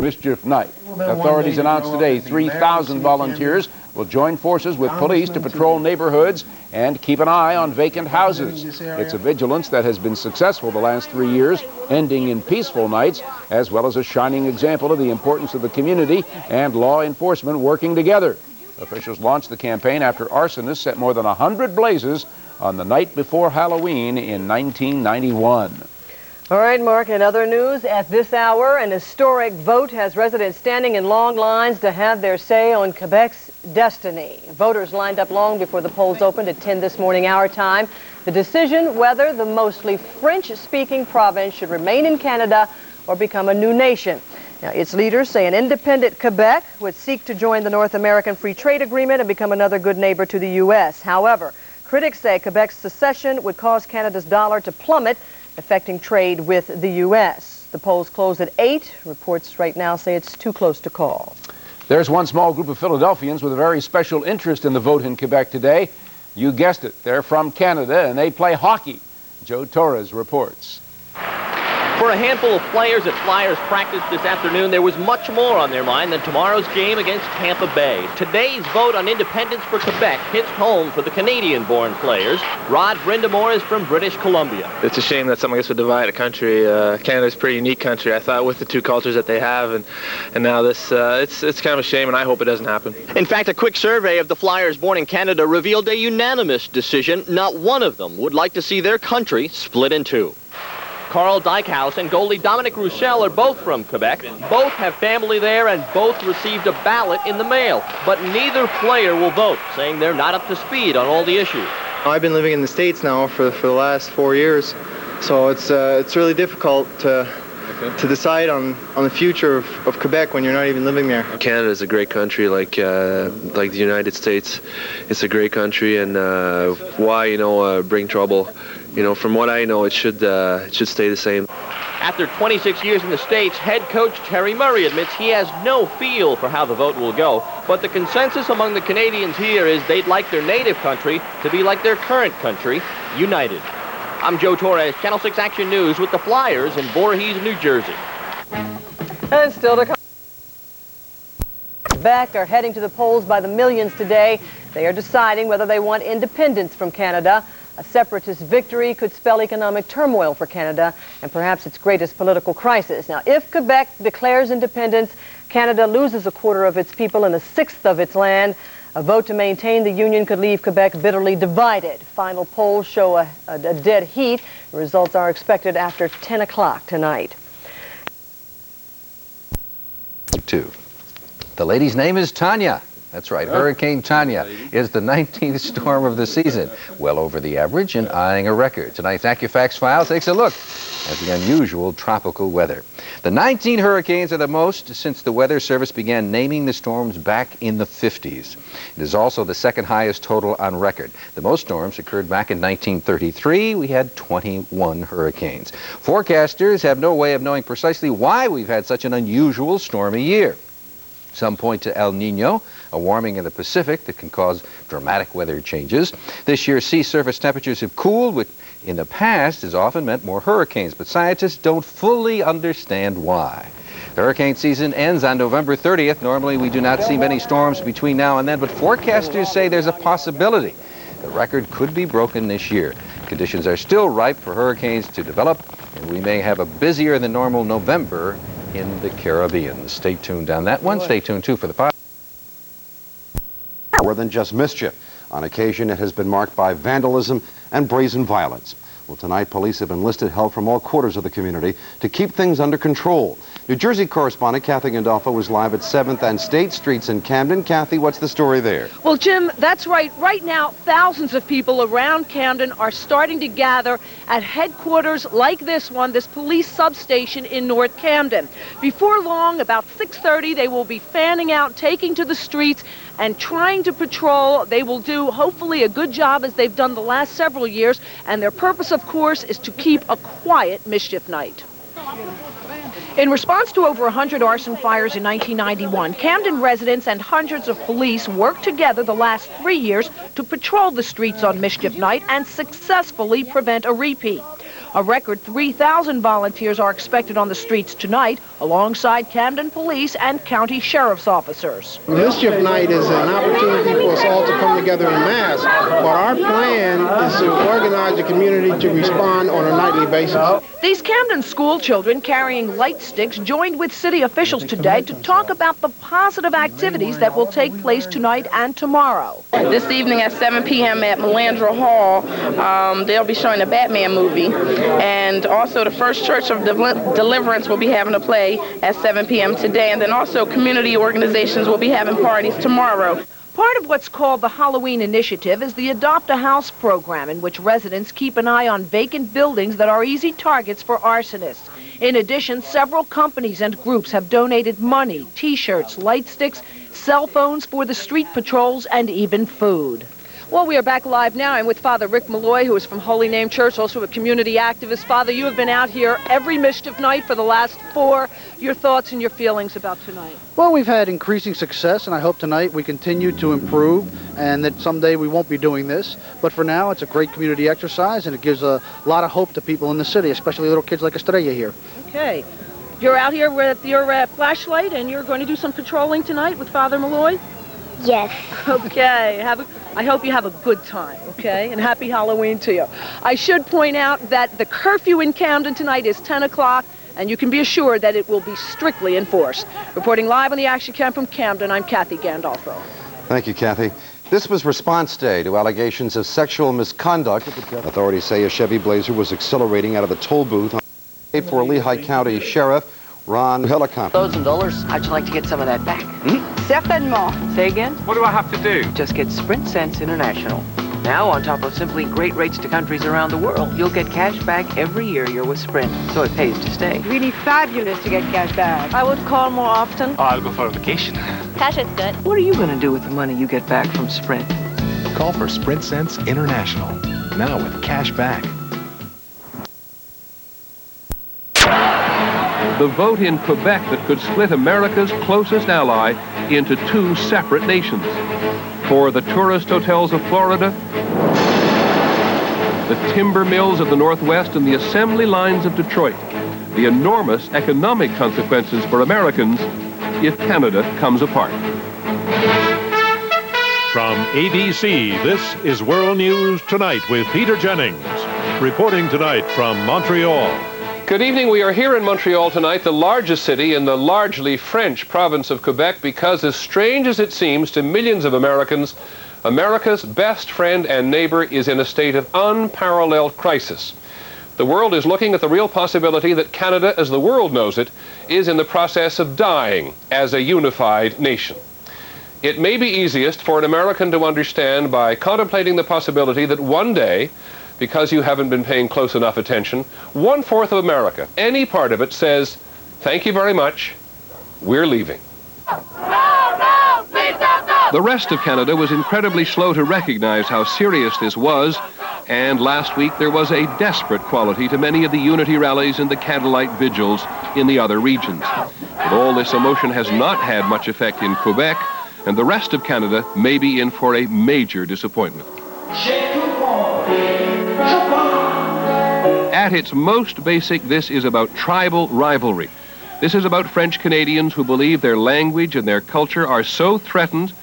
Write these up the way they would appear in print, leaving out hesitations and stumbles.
Mischief Night. Authorities announced today 3,000 volunteers will join forces with police to patrol neighborhoods and keep an eye on vacant houses. It's a vigilance that has been successful the last 3 years, ending in peaceful nights, as well as a shining example of the importance of the community and law enforcement working together. Officials launched the campaign after arsonists set more than 100 blazes on the night before Halloween in 1991. All right, Mark, in other news, at this hour, an historic vote has residents standing in long lines to have their say on Quebec's destiny. Voters lined up long before the polls opened at 10 this morning, our time. The decision whether the mostly French-speaking province should remain in Canada or become a new nation. Now, its leaders say an independent Quebec would seek to join the North American Free Trade Agreement and become another good neighbor to the U.S. However, critics say Quebec's secession would cause Canada's dollar to plummet, affecting trade with the U.S. The polls close at 8. Reports right now say it's too close to call. There's one small group of Philadelphians with a very special interest in the vote in Quebec today. You guessed it, they're from Canada and they play hockey. Joe Torres reports. For a handful of players at Flyers practice this afternoon, there was much more on their mind than tomorrow's game against Tampa Bay. Today's vote on independence for Quebec hits home for the Canadian-born players. Rod Brindamore is from British Columbia. It's a shame that something like this would divide a country. Canada's a pretty unique country, I thought, with the two cultures that they have, and now this, it's kind of a shame, and I hope it doesn't happen. In fact, a quick survey of the Flyers born in Canada revealed a unanimous decision. Not one of them would like to see their country split in two. Carl Dykhouse and goalie Dominic Roussel are both from Quebec. Both have family there and both received a ballot in the mail. But neither player will vote, saying they're not up to speed on all the issues. I've been living in the States now for the last 4 years, so it's really difficult to decide on the future of Quebec when you're not even living there. Canada is a great country, like the United States. It's a great country, and why bring trouble? From what I know, it should stay the same. After 26 years in the States, head coach Terry Murray admits he has no feel for how the vote will go. But the consensus among the Canadians here is they'd like their native country to be like their current country, united. I'm Joe Torres, Channel 6 Action News with the Flyers in Voorhees, New Jersey. And still to come. Quebec are heading to the polls by the millions today. They are deciding whether they want independence from Canada. A separatist victory could spell economic turmoil for Canada and perhaps its greatest political crisis. Now, if Quebec declares independence, Canada loses a quarter of its people and a sixth of its land. A vote to maintain the union could leave Quebec bitterly divided. Final polls show a dead heat. The results are expected after 10 o'clock tonight. The lady's name is Tanya. That's right, Hurricane Tanya is the 19th storm of the season, well over the average and eyeing a record. Tonight's AccuFacts file takes a look at the unusual tropical weather. The 19 hurricanes are the most since the Weather Service began naming the storms back in the 50s. It is also the second highest total on record. The most storms occurred back in 1933. We had 21 hurricanes. Forecasters have no way of knowing precisely why we've had such an unusual stormy year. Some point to El Nino, a warming in the Pacific that can cause dramatic weather changes. This year, sea surface temperatures have cooled, which in the past has often meant more hurricanes, but scientists don't fully understand why. The hurricane season ends on November 30th. Normally, we do not see many storms between now and then, but forecasters say there's a possibility the record could be broken this year. Conditions are still ripe for hurricanes to develop, and we may have a busier than normal November in the Caribbean. Stay tuned on that one. Stay tuned, too, for the podcast. More than just mischief. On occasion, it has been marked by vandalism and brazen violence. Well, tonight, police have enlisted help from all quarters of the community to keep things under control. New Jersey correspondent Kathy Gandolfo was live at 7th and State Streets in Camden. Kathy, what's the story there? Well, Jim, that's right. Right now, thousands of people around Camden are starting to gather at headquarters like this one, this police substation in North Camden. Before long, about 6:30, they will be fanning out, taking to the streets, and trying to patrol. They will do, hopefully, a good job as they've done the last several years, and their purpose, of course, is to keep a quiet mischief night. In response to over 100 arson fires in 1991, Camden residents and hundreds of police worked together the last 3 years to patrol the streets on Mischief Night and successfully prevent a repeat. A record 3,000 volunteers are expected on the streets tonight, alongside Camden Police and County Sheriff's officers. Mischief Night is an opportunity for us all to come together in mass, but our plan is to organize the community to respond on a nightly basis. These Camden school children carrying light sticks joined with city officials today to talk about the positive activities that will take place tonight and tomorrow. This evening at 7 p.m. at Melandra Hall, they'll be showing a Batman movie. And also the First Church of Deliverance will be having a play at 7 p.m. today. And then also community organizations will be having parties tomorrow. Part of what's called the Halloween Initiative is the Adopt a House program, in which residents keep an eye on vacant buildings that are easy targets for arsonists. In addition, several companies and groups have donated money, T-shirts, light sticks, cell phones for the street patrols, and even food. Well, we are back live now. I'm with Father Rick Malloy, who is from Holy Name Church, also a community activist. Father, you have been out here every Mischief night for the last 4. Your thoughts and your feelings about tonight? Well, we've had increasing success, and I hope tonight we continue to improve, and that someday we won't be doing this. But for now, it's a great community exercise, and it gives a lot of hope to people in the city, especially little kids like Estrella here. Okay. You're out here with your flashlight, and you're going to do some patrolling tonight with Father Malloy? Yes. Okay. I hope you have a good time, okay? And happy Halloween to you. I should point out that the curfew in Camden tonight is 10 o'clock, and you can be assured that it will be strictly enforced. Reporting live on the Action Cam from Camden, I'm Kathy Gandolfo. Thank you, Kathy. This was response day to allegations of sexual misconduct. Authorities say a Chevy Blazer was accelerating out of the toll booth for Lehigh County Sheriff Ron Helicopter. $1,000. How'd you like to get some of that back? Certainement. Say again? What do I have to do? Just get Sprint Cents International. Now, on top of simply great rates to countries around the world, you'll get cash back every year you're with Sprint, so it pays to stay. Really fabulous to get cash back. I would call more often. Oh, I'll go for a vacation. Cash is good. What are you going to do with the money you get back from Sprint? Call for Sprint Cents International. Now with cash back. The vote in Quebec that could split America's closest ally into 2 separate nations. For the tourist hotels of Florida, the timber mills of the Northwest, and the assembly lines of Detroit. The enormous economic consequences for Americans if Canada comes apart. From ABC, this is World News Tonight with Peter Jennings. Reporting tonight from Montreal. Good evening. We are here in Montreal tonight, the largest city in the largely French province of Quebec, because as strange as it seems to millions of Americans, America's best friend and neighbor is in a state of unparalleled crisis. The world is looking at the real possibility that Canada, as the world knows it, is in the process of dying as a unified nation. It may be easiest for an American to understand by contemplating the possibility that one day, because you haven't been paying close enough attention, 1/4 of America, any part of it, says, "Thank you very much, we're leaving." The rest of Canada was incredibly slow to recognize how serious this was, and last week there was a desperate quality to many of the unity rallies and the candlelight vigils in the other regions. But all this emotion has not had much effect in Quebec, and the rest of Canada may be in for a major disappointment. At its most basic, this is about tribal rivalry. This is about French Canadians who believe their language and their culture are so threatened,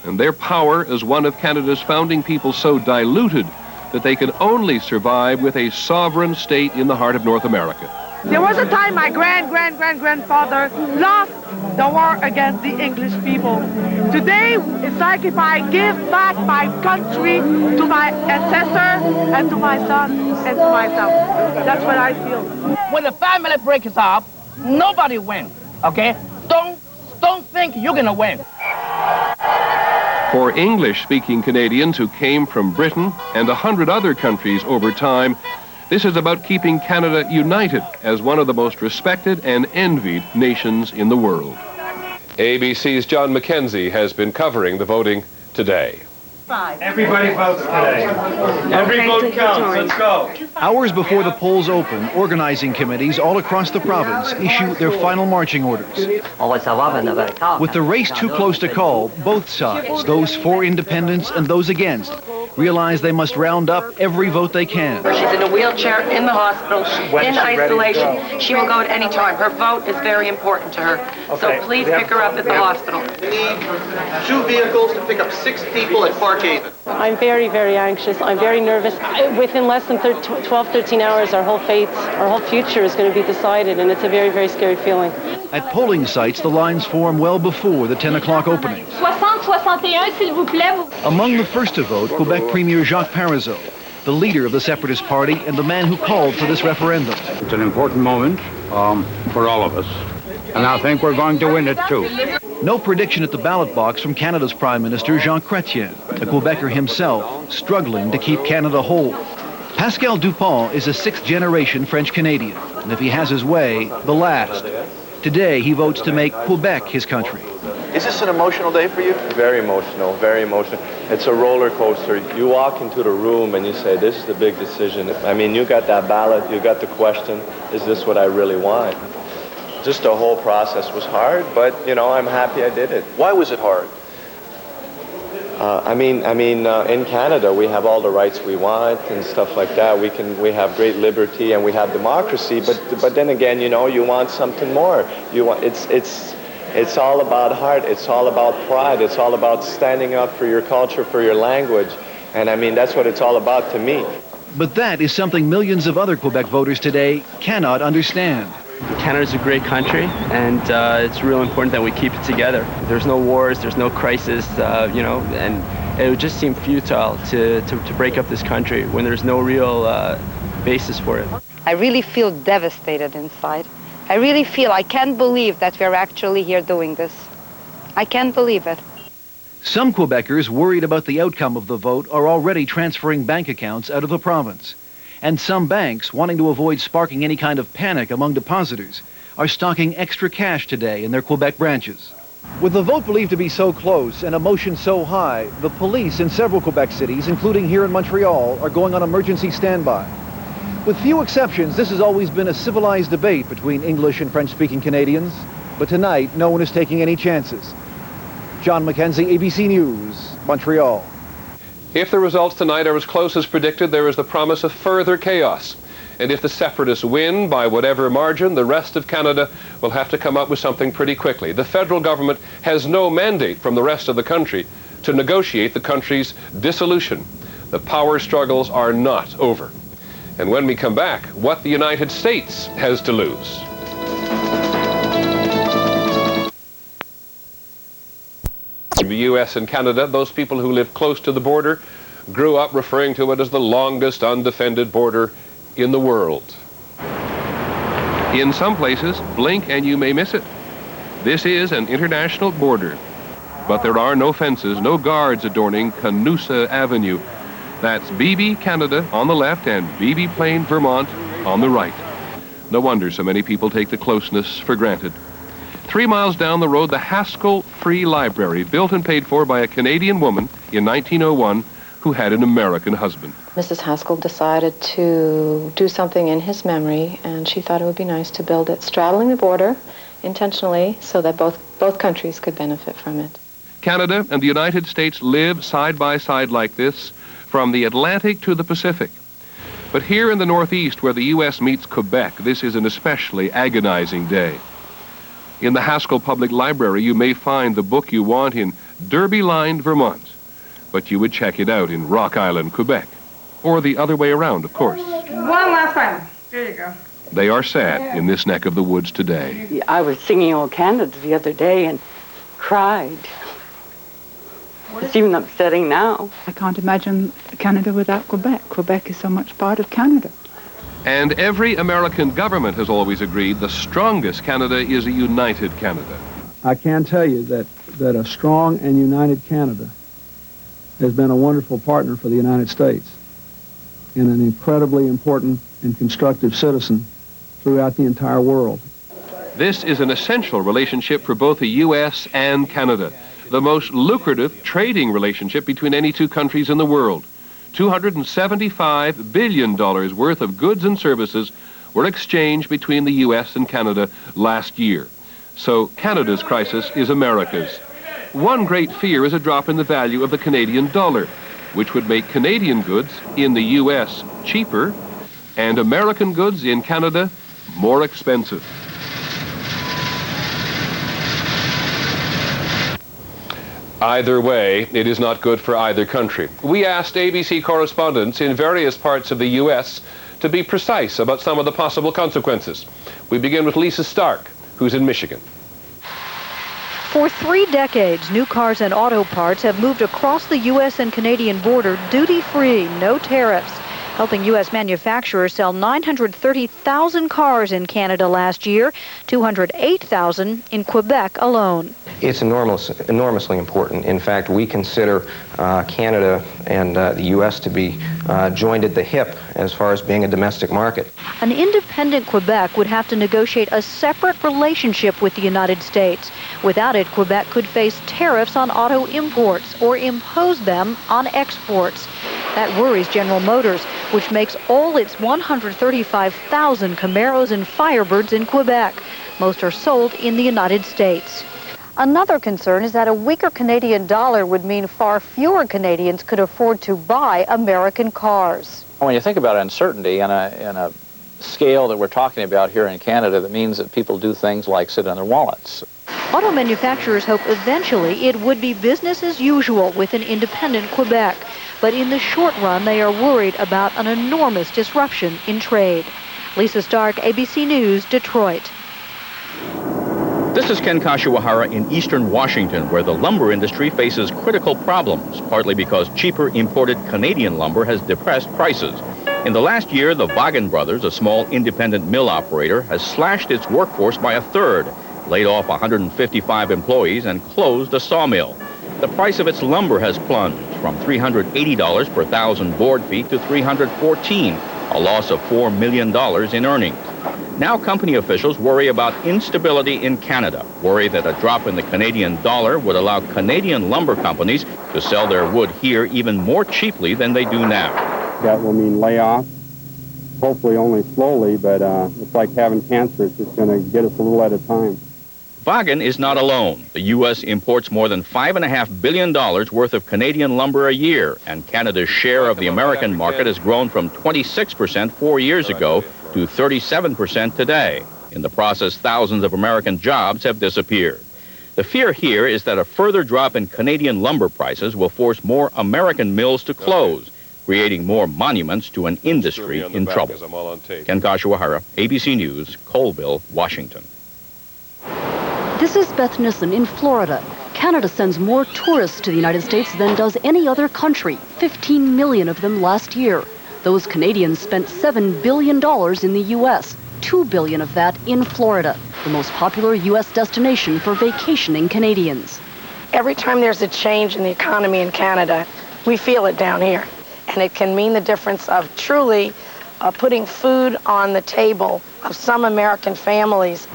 and their power as one of Canada's founding people so diluted, that they can only survive with a sovereign state in the heart of North America. There was a time my grandfather lost the war against the English people. Today, it's like if I give back my country to my ancestor and to my son and to myself. That's what I feel. When the family breaks up, nobody wins, okay? Don't think you're gonna win. For English-speaking Canadians who came from Britain and 100 other countries over time, this is about keeping Canada united as one of the most respected and envied nations in the world. ABC's John McKenzie has been covering the voting today. Everybody votes today. Every vote counts. Let's go. Hours before the polls open, organizing committees all across the province issue their final marching orders. With the race too close to call, both sides, those for independence and those against, realize they must round up every vote they can. She's in a wheelchair, in the hospital, in isolation. She will go at any time. Her vote is very important to her. So please pick her up at the hospital. We need 2 vehicles to pick up 6 people at Park Haven. I'm very, very anxious. I'm very nervous. Within less than 12, 13 hours, our whole fate, our whole future is going to be decided, and it's a very, very scary feeling. At polling sites, the lines form well before the 10 o'clock opening. 60-61, s'il vous plaît. Among the first to vote, Quebec Premier Jacques Parizeau, the leader of the Separatist Party and the man who called for this referendum. It's an important moment for all of us, and I think we're going to win it too. No prediction at the ballot box from Canada's Prime Minister Jean Chrétien, a Quebecer himself, struggling to keep Canada whole. Pascal Dupont is a 6th-generation French-Canadian, and if he has his way, the last. Today, he votes to make Quebec his country. Is this an emotional day for you? Very emotional, very emotional. It's a roller coaster. You walk into the room and you say, this is the big decision. I mean, you got that ballot, you got the question, is this what I really want? Just the whole process was hard, but, you know, I'm happy I did it. Why was it hard? In Canada, we have all the rights we want and stuff like that. We have great liberty and we have democracy, but then again, you know, you want something more. It's all about heart. It's all about pride. It's all about standing up for your culture, for your language. And I mean, that's what it's all about to me. But that is something millions of other Quebec voters today cannot understand. Canada's a great country, and it's real important that we keep it together. There's no wars, there's no crisis, you know, and it would just seem futile to break up this country when there's no real basis for it. I really feel devastated inside. I can't believe that we're actually here doing this. I can't believe it. Some Quebecers worried about the outcome of the vote are already transferring bank accounts out of the province. And some banks, wanting to avoid sparking any kind of panic among depositors, are stocking extra cash today in their Quebec branches. With the vote believed to be so close and emotion so high, the police in several Quebec cities, including here in Montreal, are going on emergency standby. With few exceptions, this has always been a civilized debate between English and French-speaking Canadians, but tonight no one is taking any chances. John Mackenzie, ABC News, Montreal. If the results tonight are as close as predicted, there is the promise of further chaos. And if the separatists win by whatever margin, the rest of Canada will have to come up with something pretty quickly. The federal government has no mandate from the rest of the country to negotiate the country's dissolution. The power struggles are not over. And when we come back, what the United States has to lose. In the U.S. and Canada, those people who live close to the border grew up referring to it as the longest undefended border in the world. In some places, blink and you may miss it. This is an international border, but there are no fences, no guards adorning Canusa Avenue. That's BB Canada on the left and BB Plain, Vermont on the right. No wonder so many people take the closeness for granted. 3 miles down the road, the Haskell Free Library, built and paid for by a Canadian woman in 1901 who had an American husband. Mrs. Haskell decided to do something in his memory, and she thought it would be nice to build it straddling the border intentionally so that both countries could benefit from it. Canada and the United States live side by side like this from the Atlantic to the Pacific. But here in the Northeast, where the U.S. meets Quebec, this is an especially agonizing day. In the Haskell Public Library, you may find the book you want in Derby-lined Vermont, but you would check it out in Rock Island, Quebec, or the other way around, of course. One last time. There you go. They are sad in this neck of the woods today. I was singing Old Canada the other day and cried. It's even upsetting now. I can't imagine Canada without Quebec. Quebec is so much part of Canada. And every American government has always agreed the strongest Canada is a united Canada. I can tell you that a strong and united Canada has been a wonderful partner for the United States and an incredibly important and constructive citizen throughout the entire world. This is an essential relationship for both the U.S. and Canada, the most lucrative trading relationship between any two countries in the world. $275 billion worth of goods and services were exchanged between the U.S. and Canada last year. So Canada's crisis is America's. One great fear is a drop in the value of the Canadian dollar. which would make Canadian goods in the U.S. cheaper and American goods in Canada more expensive. Either way, it is not good for either country. We asked ABC correspondents in various parts of the U.S. to be precise about some of the possible consequences. We begin with Lisa Stark, who's in Michigan. For 3 decades, new cars and auto parts have moved across the U.S. and Canadian border duty-free, no tariffs, helping U.S. manufacturers sell 930,000 cars in Canada last year, 208,000 in Quebec alone. It's enormously important. In fact, we consider Canada and the U.S. to be joined at the hip as far as being a domestic market. An independent Quebec would have to negotiate a separate relationship with the United States. Without it, Quebec could face tariffs on auto imports or impose them on exports. That worries General Motors, which makes all its 135,000 Camaros and Firebirds in Quebec. Most are sold in the United States. Another concern is that a weaker Canadian dollar would mean far fewer Canadians could afford to buy American cars. When you think about uncertainty in a scale that we're talking about here in Canada, that means that people do things like sit on their wallets. Auto manufacturers hope eventually it would be business as usual with an independent Quebec. But in the short run, they are worried about an enormous disruption in trade. Lisa Stark, ABC News, Detroit. This is Ken Kashiwahara in eastern Washington, where the lumber industry faces critical problems, partly because cheaper imported Canadian lumber has depressed prices. In the last year, the Vaughan Brothers, a small independent mill operator, has slashed its workforce by 1/3, laid off 155 employees, and closed a sawmill. The price of its lumber has plunged from $380 per 1,000 board feet to $314, a loss of $4 million in earnings. Now company officials worry about instability in Canada, worry that a drop in the Canadian dollar would allow Canadian lumber companies to sell their wood here even more cheaply than they do now. That will mean layoffs, hopefully only slowly, but it's like having cancer. It's just going to get us a little at a time. Vaughan is not alone. The U.S. imports more than $5.5 billion worth of Canadian lumber a year, and Canada's share of the American market has grown from 26% 4 years ago to 37% today. In the process, thousands of American jobs have disappeared. The fear here is that a further drop in Canadian lumber prices will force more American mills to close, creating more monuments to an industry in trouble. Ken Kashiwahara, ABC News, Colville, Washington. This is Beth Nissen in Florida. Canada sends more tourists to the United States than does any other country, 15 million of them last year. Those Canadians spent $7 billion in the U.S., $2 billion of that in Florida, the most popular U.S. destination for vacationing Canadians. Every time there's a change in the economy in Canada, we feel it down here. And it can mean the difference of truly putting food on the table of some American families.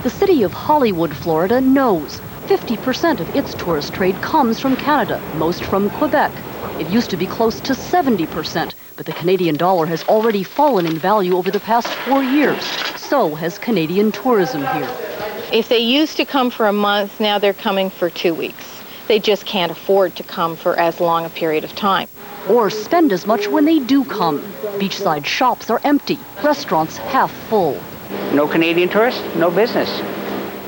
The city of Hollywood, Florida knows 50% of its tourist trade comes from Canada, most from Quebec. It used to be close to 70%, but the Canadian dollar has already fallen in value over the past 4 years. So has Canadian tourism here. If they used to come for a month, now they're coming for 2 weeks. They just can't afford to come for as long a period of time. Or spend as much when they do come. Beachside shops are empty, restaurants half full. No Canadian tourists, no business.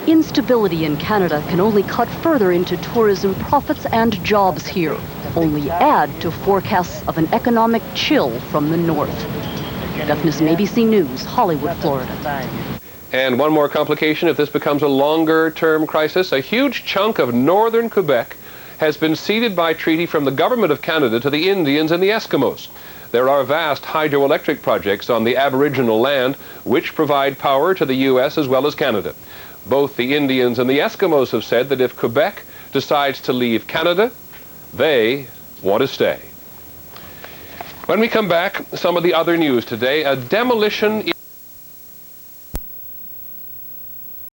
Instability in Canada can only cut further into tourism profits and jobs here, only add to forecasts of an economic chill from the north. Beth Nissen, ABC News, Hollywood, Florida. And one more complication, if this becomes a longer-term crisis, a huge chunk of northern Quebec has been ceded by treaty from the government of Canada to the Indians and the Eskimos. There are vast hydroelectric projects on the Aboriginal land which provide power to the U.S. as well as Canada. Both the Indians and the Eskimos have said that if Quebec decides to leave Canada, they want to stay. When we come back, some of the other news today, a demolition